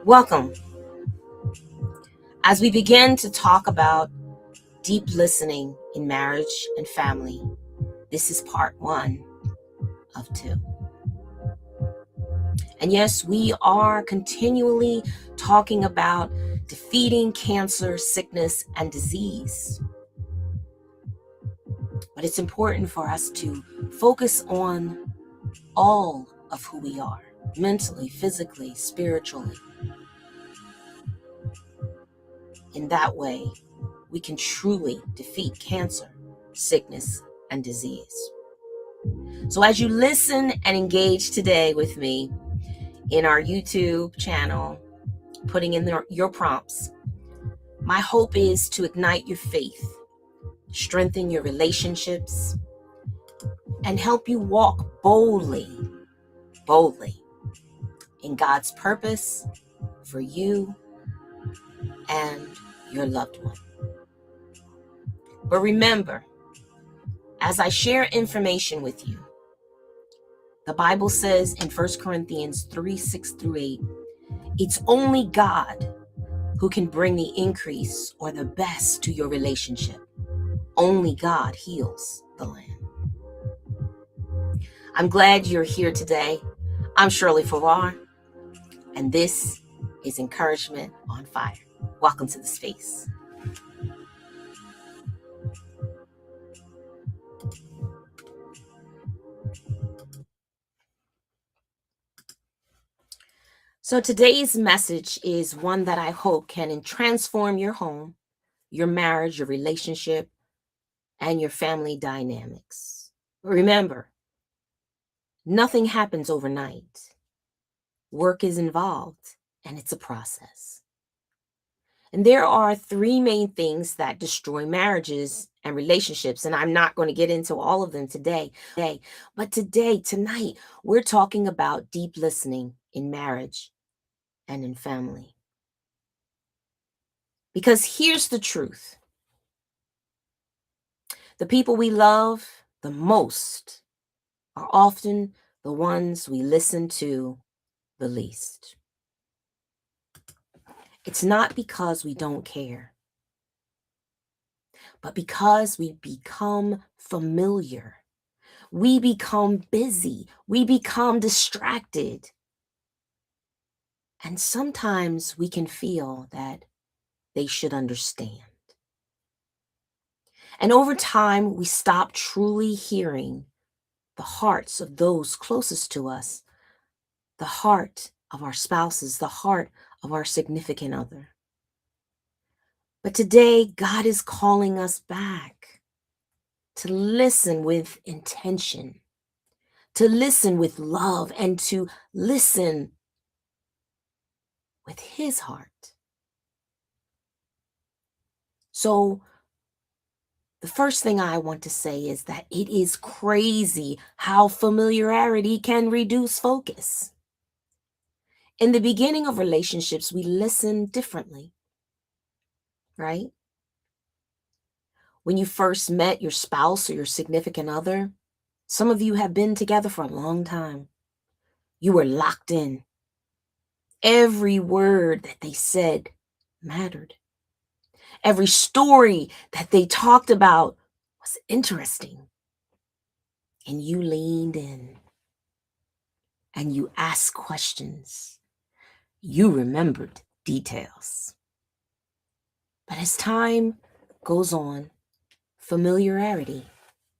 Welcome. As we begin to talk about deep listening in marriage and family, this is part one of two. And yes, we are continually talking about defeating cancer, sickness, and disease. But it's important for us to focus on all of who we are, mentally, physically, spiritually. In that way, we can truly defeat cancer, sickness, and disease. So as you listen and engage today with me in our YouTube channel, putting in your prompts, my hope is to ignite your faith, strengthen your relationships, and help you walk boldly in God's purpose for you and your loved one. But remember, as I share information with you, the Bible says in 1 Corinthians 3:6-8, it's only God who can bring the increase or the best to your relationship. Only God heals the land. I'm glad you're here today. I'm Shirley Farrar, and this is Encouragement on Fire. Welcome to the space. So today's message is one that I hope can transform your home, your marriage, your relationship, and your family dynamics. Remember, nothing happens overnight. Work is involved, and it's a process. And there are three main things that destroy marriages and relationships, and I'm not going to get into all of them today. But tonight, we're talking about deep listening in marriage and in family. Because here's the truth. The people we love the most are often the ones we listen to the least. It's not because we don't care, but because we become familiar. We become busy. We become distracted. And sometimes we can feel that they should understand. And over time, we stop truly hearing the hearts of those closest to us, the heart of our spouses, the heart of our significant other. But today, God is calling us back to listen with intention, to listen with love, and to listen with His heart. So the first thing I want to say is that it is crazy how familiarity can reduce focus. In the beginning of relationships, we listen differently, right? When you first met your spouse or your significant other, some of you have been together for a long time. You were locked in. Every word that they said mattered. Every story that they talked about was interesting. And you leaned in and you asked questions. You remembered details. But as time goes on, familiarity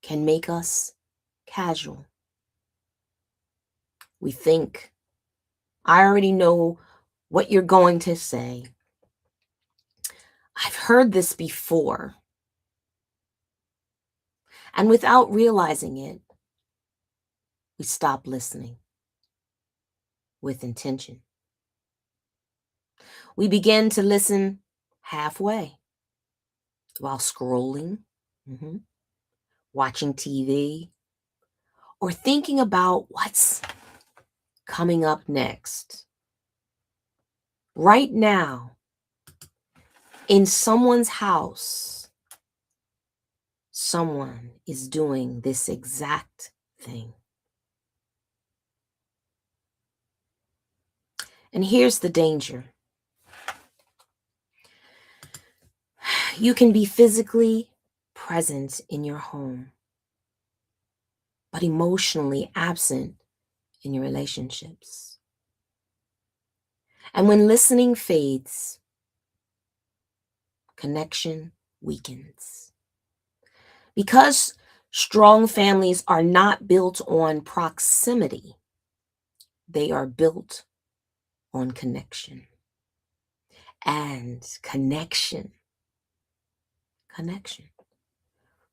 can make us casual. We think, I already know what you're going to say. I've heard this before. And without realizing it, we stop listening with intention. We begin to listen halfway while scrolling, watching TV, or thinking about what's coming up next. Right now, in someone's house, someone is doing this exact thing. And here's the danger. You can be physically present in your home, but emotionally absent in your relationships. And when listening fades, connection weakens. Because strong families are not built on proximity, they are built on connection. And connection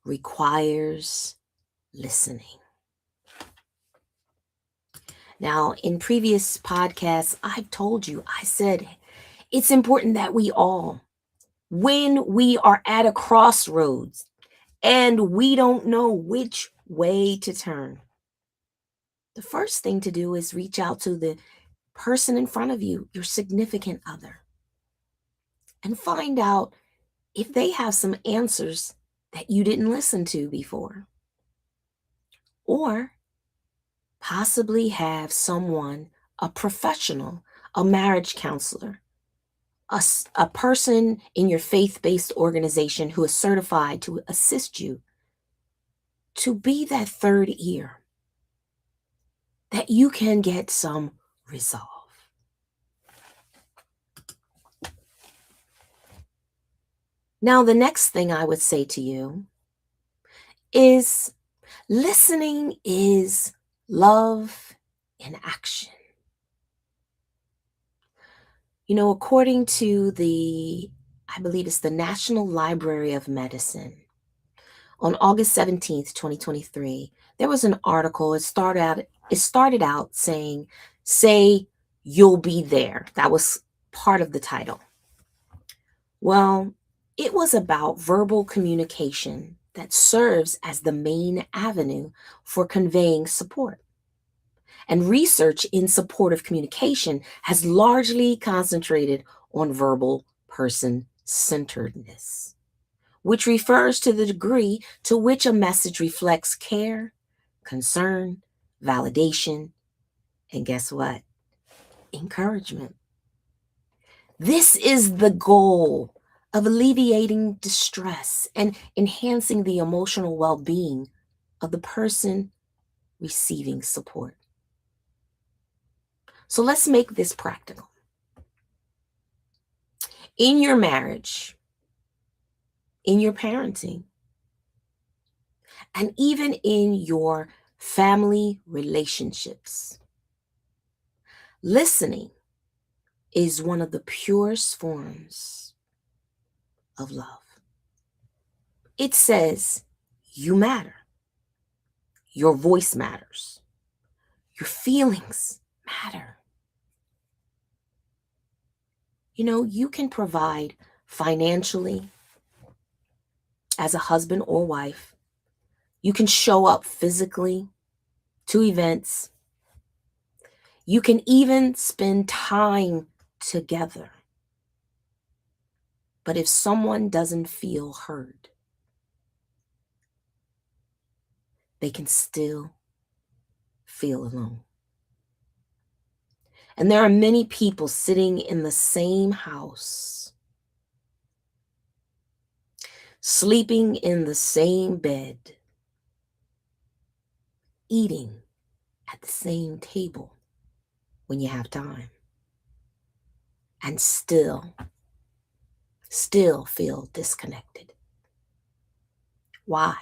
requires listening. Now, in previous podcasts, I've told you, I said, it's important that we all, when we are at a crossroads and we don't know which way to turn, the first thing to do is reach out to the person in front of you, your significant other, and find out if they have some answers that you didn't listen to before. Or possibly have someone, a professional, a marriage counselor, a person in your faith-based organization who is certified to assist you to be that third ear that you can get some resolve. Now, the next thing I would say to you is listening is love in action. You know, according to I believe it's the National Library of Medicine, on August 17th, 2023, there was an article. It started out saying, "Say you'll be there." That was part of the title. Well, it was about verbal communication that serves as the main avenue for conveying support. And research in supportive communication has largely concentrated on verbal person-centeredness, which refers to the degree to which a message reflects care, concern, validation, and guess what? Encouragement. This is the goal of alleviating distress and enhancing the emotional well-being of the person receiving support. So let's make this practical. In your marriage, in your parenting, and even in your family relationships, listening is one of the purest forms of love. It says, you matter. Your voice matters. Your feelings matter. You know, you can provide financially as a husband or wife. You can show up physically to events. You can even spend time together. But if someone doesn't feel heard, they can still feel alone. And there are many people sitting in the same house, sleeping in the same bed, eating at the same table when you have time, and still feel disconnected. Why?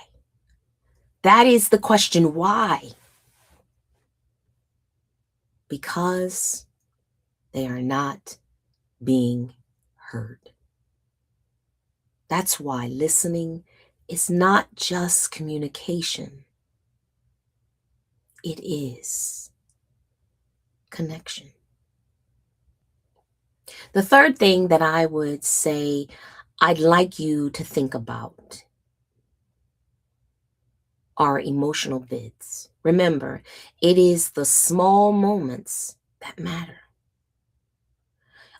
That is the question. Why? Because they are not being heard. That's why listening is not just communication. It is connection. The third thing that I would say I'd like you to think about are emotional bids. Remember, it is the small moments that matter.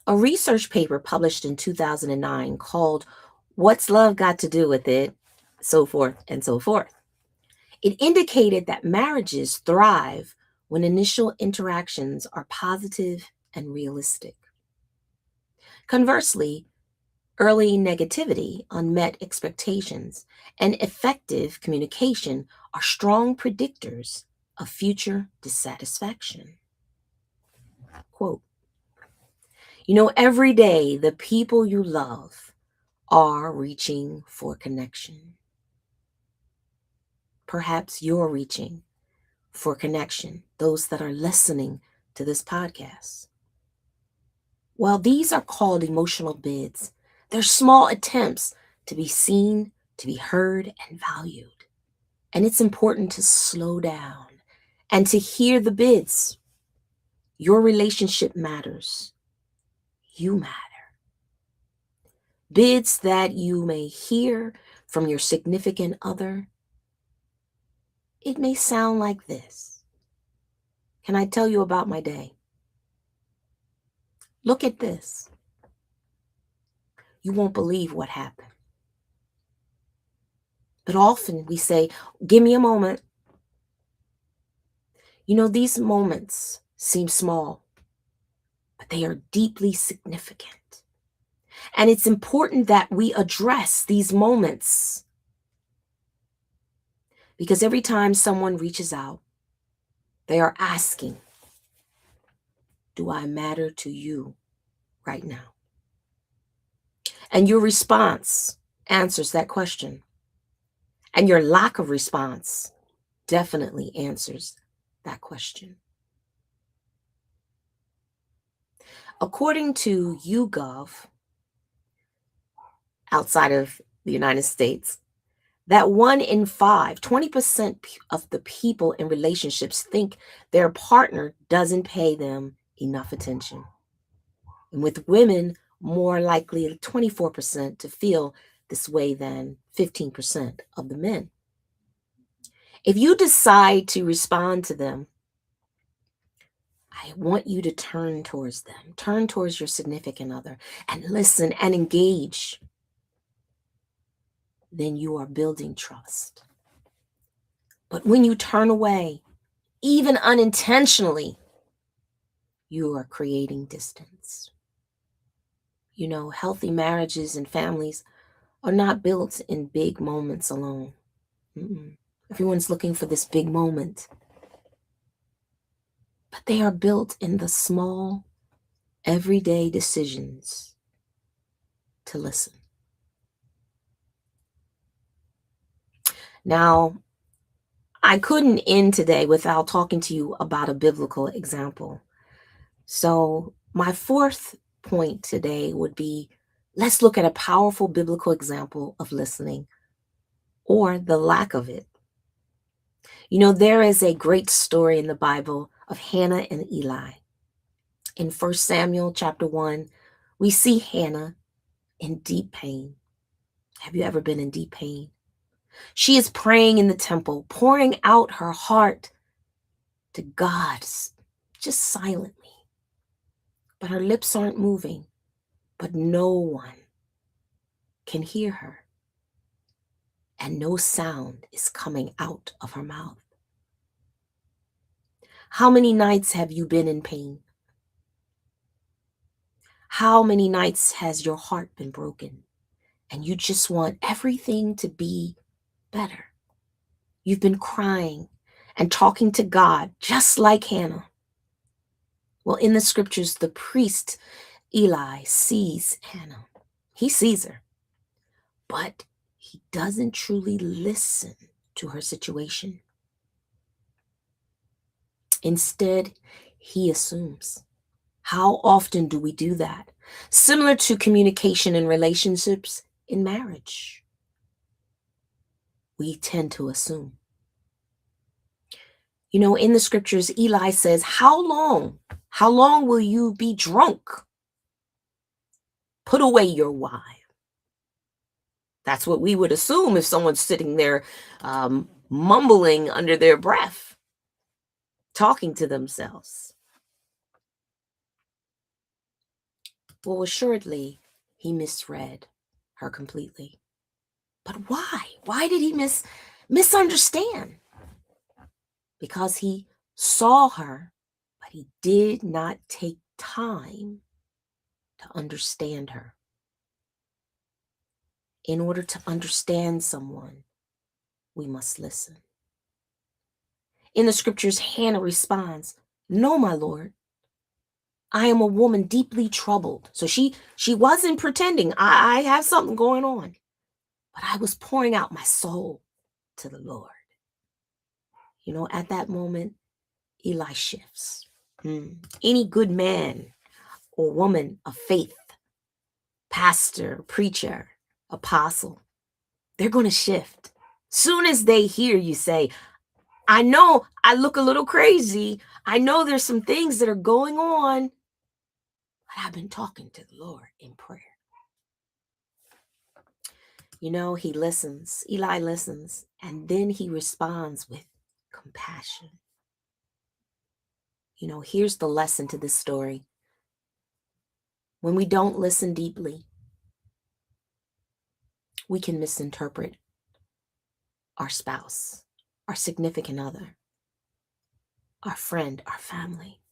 A research paper published in 2009 called "What's Love Got to Do with It?" so forth and so forth. It indicated that marriages thrive when initial interactions are positive and realistic. Conversely, early negativity, unmet expectations, and effective communication are strong predictors of future dissatisfaction. Quote, every day the people you love are reaching for connection. Perhaps you're reaching for connection, those that are listening to this podcast. While these are called emotional bids, they're small attempts to be seen, to be heard, and valued. And it's important to slow down and to hear the bids. Your relationship matters. You matter. Bids that you may hear from your significant other. It may sound like this. Can I tell you about my day? Look at this. You won't believe what happened. But often we say, give me a moment. These moments seem small, but they are deeply significant. And it's important that we address these moments, because every time someone reaches out, they are asking, do I matter to you right now? And your response answers that question. And your lack of response definitely answers that question. According to YouGov, outside of the United States, that 1 in 5, 20% of the people in relationships think their partner doesn't pay them enough attention. And with women, more likely 24% to feel this way than 15% of the men. If you decide to respond to them, I want you to turn towards them, turn towards your significant other, and listen and engage. Then you are building trust. But when you turn away, even unintentionally, you are creating distance. Healthy marriages and families are not built in big moments alone. Everyone's looking for this big moment. But they are built in the small, everyday decisions to listen. Now, I couldn't end today without talking to you about a biblical example. So my fourth point today would be, let's look at a powerful biblical example of listening, or the lack of it. There is a great story in the Bible of Hannah and Eli. In 1 Samuel chapter 1, we see Hannah in deep pain. Have you ever been in deep pain? She is praying in the temple, pouring out her heart to God, just silently. But her lips aren't moving, but no one can hear her. And no sound is coming out of her mouth. How many nights have you been in pain? How many nights has your heart been broken and you just want everything to be better? You've been crying and talking to God just like Hannah. Well, in the scriptures, the priest Eli sees Hannah. He sees her, but he doesn't truly listen to her situation. Instead, he assumes. How often do we do that? Similar to communication in relationships in marriage. We tend to assume. In the scriptures, Eli says, how long will you be drunk? Put away your wine. That's what we would assume if someone's sitting there mumbling under their breath, talking to themselves. Well, assuredly, he misread her completely. But why? Why did he misunderstand? Because he saw her, but he did not take time to understand her. In order to understand someone, we must listen. In the scriptures, Hannah responds, "No, my Lord. I am a woman deeply troubled." So she wasn't pretending. I have something going on. But I was pouring out my soul to the Lord. At that moment, Eli shifts. Any good man or woman of faith, pastor, preacher, apostle, they're going to shift. Soon as they hear you say, "I know I look a little crazy. I know there's some things that are going on, but I've been talking to the Lord in prayer." He listens. Eli listens, and then he responds with compassion. Here's the lesson to this story. When we don't listen deeply, we can misinterpret our spouse, our significant other, our friend, our family.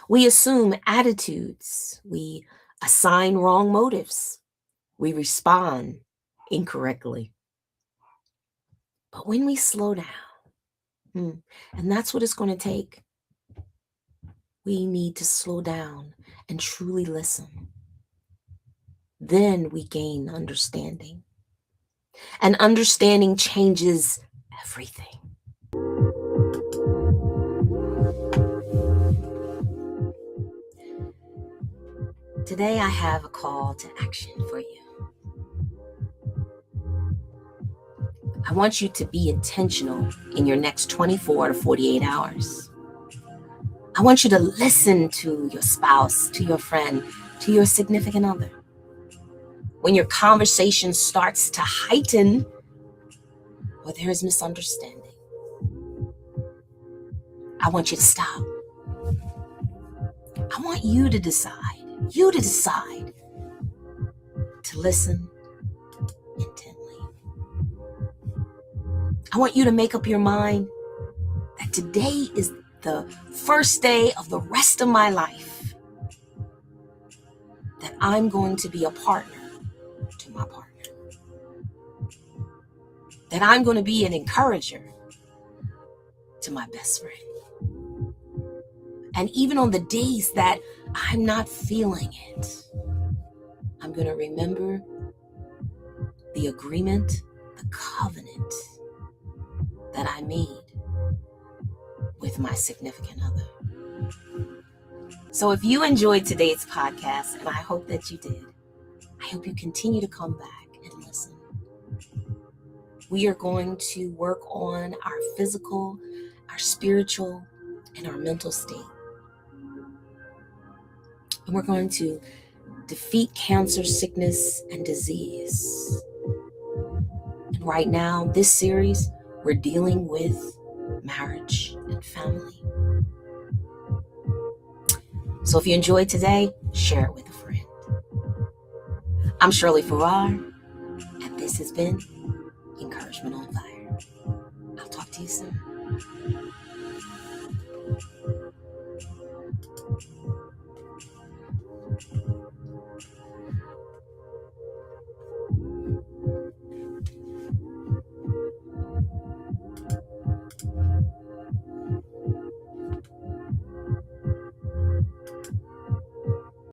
We assume attitudes. We assign wrong motives. We respond incorrectly. But when we slow down, and that's what it's going to take, we need to slow down and truly listen. Then we gain understanding. And understanding changes everything. Today I have a call to action for you. I want you to be intentional in your next 24 to 48 hours. I want you to listen to your spouse, to your friend, to your significant other. When your conversation starts to heighten or there is misunderstanding, I want you to stop. I want you to decide to listen intently. I want you to make up your mind that today is the first day of the rest of my life that I'm going to be a partner to my partner. That I'm going to be an encourager to my best friend. And even on the days that I'm not feeling it, I'm going to remember the agreement, the covenant that I made with my significant other. So if you enjoyed today's podcast, and I hope that you did, I hope you continue to come back and listen. We are going to work on our physical, our spiritual, and our mental state. And we're going to defeat cancer, sickness, and disease. And right now, this series, we're dealing with marriage and family. So if you enjoyed today, share it with a friend. I'm Shirley Farrar, and this has been Encouragement on Fire. I'll talk to you soon.